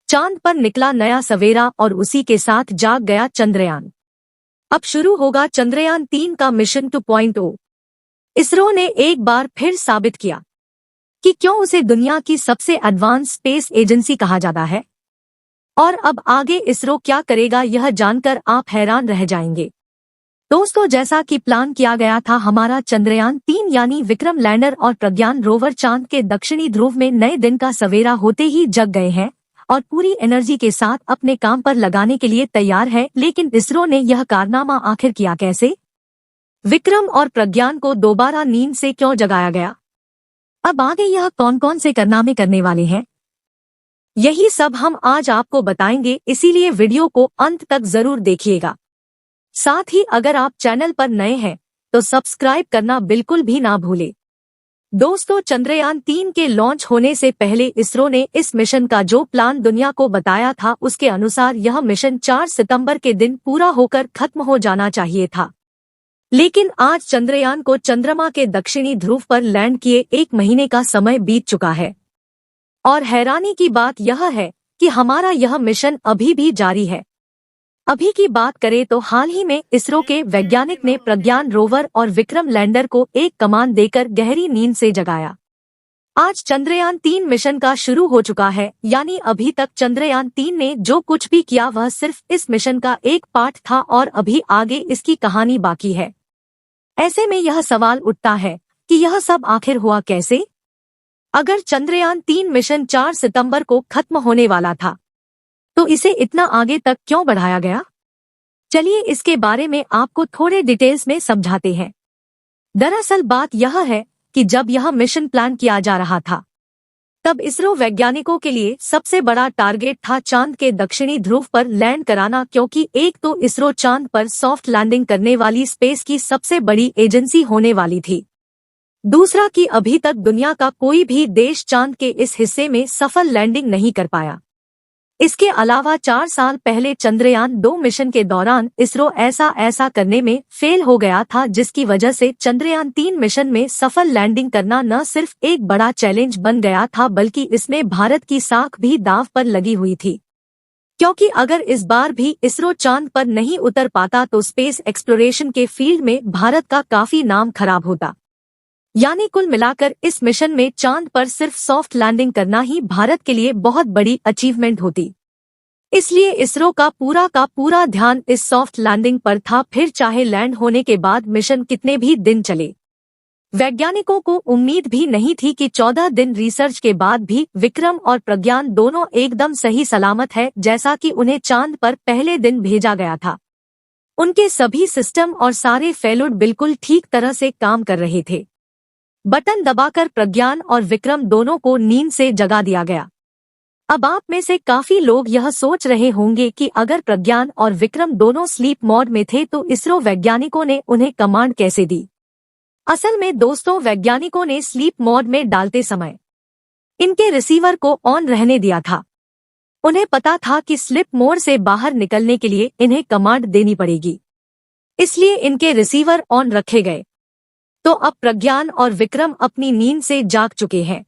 चांद पर निकला नया सवेरा और उसी के साथ जाग गया चंद्रयान। अब शुरू होगा चंद्रयान 3 का मिशन 2.0। इसरो ने एक बार फिर साबित किया कि क्यों उसे दुनिया की सबसे एडवांस स्पेस एजेंसी कहा जाता है। और अब आगे इसरो क्या करेगा यह जानकर आप हैरान रह जाएंगे। दोस्तों, जैसा कि प्लान किया गया था, हमारा चंद्रयान 3 यानी विक्रम लैंडर और प्रज्ञान रोवर चांद के दक्षिणी ध्रुव में नए दिन का सवेरा होते ही जग गए हैं और पूरी एनर्जी के साथ अपने काम पर लगाने के लिए तैयार है। लेकिन इसरो ने यह कारनामा आखिर किया कैसे? विक्रम और प्रज्ञान को दोबारा नींद से क्यों जगाया गया? अब आगे यह कौन कौन से कारनामे करने वाले हैं, यही सब हम आज आपको बताएंगे, इसीलिए वीडियो को अंत तक जरूर देखिएगा। साथ ही अगर आप चैनल पर नए हैं तो सब्सक्राइब करना बिल्कुल भी ना भूले। दोस्तों, चंद्रयान 3 के लॉन्च होने से पहले इसरो ने इस मिशन का जो प्लान दुनिया को बताया था, उसके अनुसार यह मिशन 4 सितंबर के दिन पूरा होकर खत्म हो जाना चाहिए था। लेकिन आज चंद्रयान को चंद्रमा के दक्षिणी ध्रुव पर लैंड किए 1 महीने का समय बीत चुका है। और हैरानी की बात यह है कि हमारा यह मिशन अभी भी जारी है। अभी की बात करें तो हाल ही में इसरो के वैज्ञानिक ने प्रज्ञान रोवर और विक्रम लैंडर को एक कमांड देकर गहरी नींद से जगाया। आज चंद्रयान 3 मिशन का शुरू हो चुका है, यानी अभी तक चंद्रयान 3 ने जो कुछ भी किया वह सिर्फ इस मिशन का एक पार्ट था और अभी आगे इसकी कहानी बाकी है। ऐसे में यह सवाल उठता है कि यह सब आखिर हुआ कैसे? अगर चंद्रयान 3 मिशन 4 सितंबर को खत्म होने वाला था तो इसे इतना आगे तक क्यों बढ़ाया गया? चलिए इसके बारे में आपको थोड़े डिटेल्स में समझाते हैं। दरअसल बात यह है कि जब यह मिशन प्लान किया जा रहा था तब इसरो वैज्ञानिकों के लिए सबसे बड़ा टारगेट था चांद के दक्षिणी ध्रुव पर लैंड कराना, क्योंकि एक तो इसरो चांद पर सॉफ्ट लैंडिंग करने वाली स्पेस की सबसे बड़ी एजेंसी होने वाली थी। दूसरा कि अभी तक दुनिया का कोई भी देश चांद के इस हिस्से में सफल लैंडिंग नहीं कर पाया। इसके अलावा 4 साल पहले चंद्रयान 2 मिशन के दौरान इसरो ऐसा करने में फेल हो गया था, जिसकी वजह से चंद्रयान 3 मिशन में सफल लैंडिंग करना न सिर्फ एक बड़ा चैलेंज बन गया था, बल्कि इसमें भारत की साख भी दांव पर लगी हुई थी। क्योंकि अगर इस बार भी इसरो चांद पर नहीं उतर पाता तो स्पेस एक्सप्लोरेशन के फील्ड में भारत का काफी नाम खराब होता। यानी कुल मिलाकर इस मिशन में चांद पर सिर्फ सॉफ्ट लैंडिंग करना ही भारत के लिए बहुत बड़ी अचीवमेंट होती। इसलिए इसरो का पूरा ध्यान इस सॉफ्ट लैंडिंग पर था, फिर चाहे लैंड होने के बाद मिशन कितने भी दिन चले। वैज्ञानिकों को उम्मीद भी नहीं थी कि 14 दिन रिसर्च के बाद भी विक्रम और प्रज्ञान दोनों एकदम सही सलामत है, जैसा कि उन्हें चांद पर पहले दिन भेजा गया था। उनके सभी सिस्टम और सारे फेलुड बिल्कुल ठीक तरह से काम कर रहे थे। बटन दबाकर प्रज्ञान और विक्रम दोनों को नींद से जगा दिया गया। अब आप में से काफी लोग यह सोच रहे होंगे कि अगर प्रज्ञान और विक्रम दोनों स्लीप मोड में थे तो इसरो वैज्ञानिकों ने उन्हें कमांड कैसे दी? असल में दोस्तों, वैज्ञानिकों ने स्लीप मोड में डालते समय इनके रिसीवर को ऑन रहने दिया था। उन्हें पता था कि स्लीप मोड से बाहर निकलने के लिए इन्हें कमांड देनी पड़ेगी, इसलिए इनके रिसीवर ऑन रखे गए। तो अब प्रज्ञान और विक्रम अपनी नींद से जाग चुके हैं।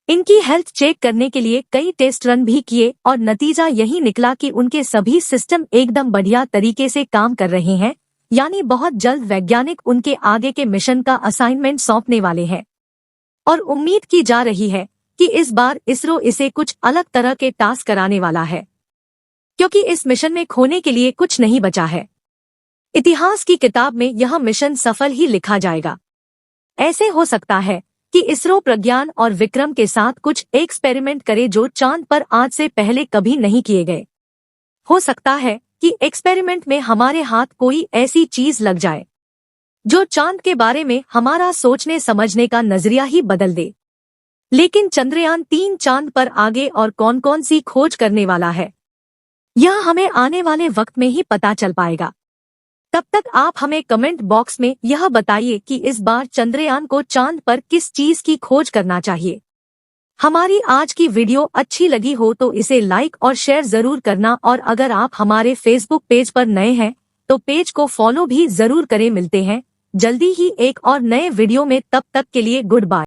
इनकी हेल्थ चेक करने के लिए कई टेस्ट रन भी किए और नतीजा यही निकला कि उनके सभी सिस्टम एकदम बढ़िया तरीके से काम कर रहे हैं। यानी बहुत जल्द वैज्ञानिक उनके आगे के मिशन का असाइनमेंट सौंपने वाले हैं और उम्मीद की जा रही है कि इस बार इसरो इसे कुछ अलग तरह के टास्क कराने वाला है, क्योंकि इस मिशन में खोने के लिए कुछ नहीं बचा है। इतिहास की किताब में यह मिशन सफल ही लिखा जाएगा। ऐसे हो सकता है कि इसरो प्रज्ञान और विक्रम के साथ कुछ एक्सपेरिमेंट करे जो चांद पर आज से पहले कभी नहीं किए गए। हो सकता है कि एक्सपेरिमेंट में हमारे हाथ कोई ऐसी चीज लग जाए जो चांद के बारे में हमारा सोचने समझने का नजरिया ही बदल दे। लेकिन चंद्रयान 3 चांद पर आगे और कौन कौन सी खोज करने वाला है, यह हमें आने वाले वक्त में ही पता चल पाएगा। तब तक आप हमें कमेंट बॉक्स में यह बताइए कि इस बार चंद्रयान को चांद पर किस चीज की खोज करना चाहिए। हमारी आज की वीडियो अच्छी लगी हो तो इसे लाइक और शेयर जरूर करना, और अगर आप हमारे फेसबुक पेज पर नए हैं तो पेज को फॉलो भी जरूर करें। मिलते हैं जल्दी ही एक और नए वीडियो में, तब तक के लिए गुड बाय।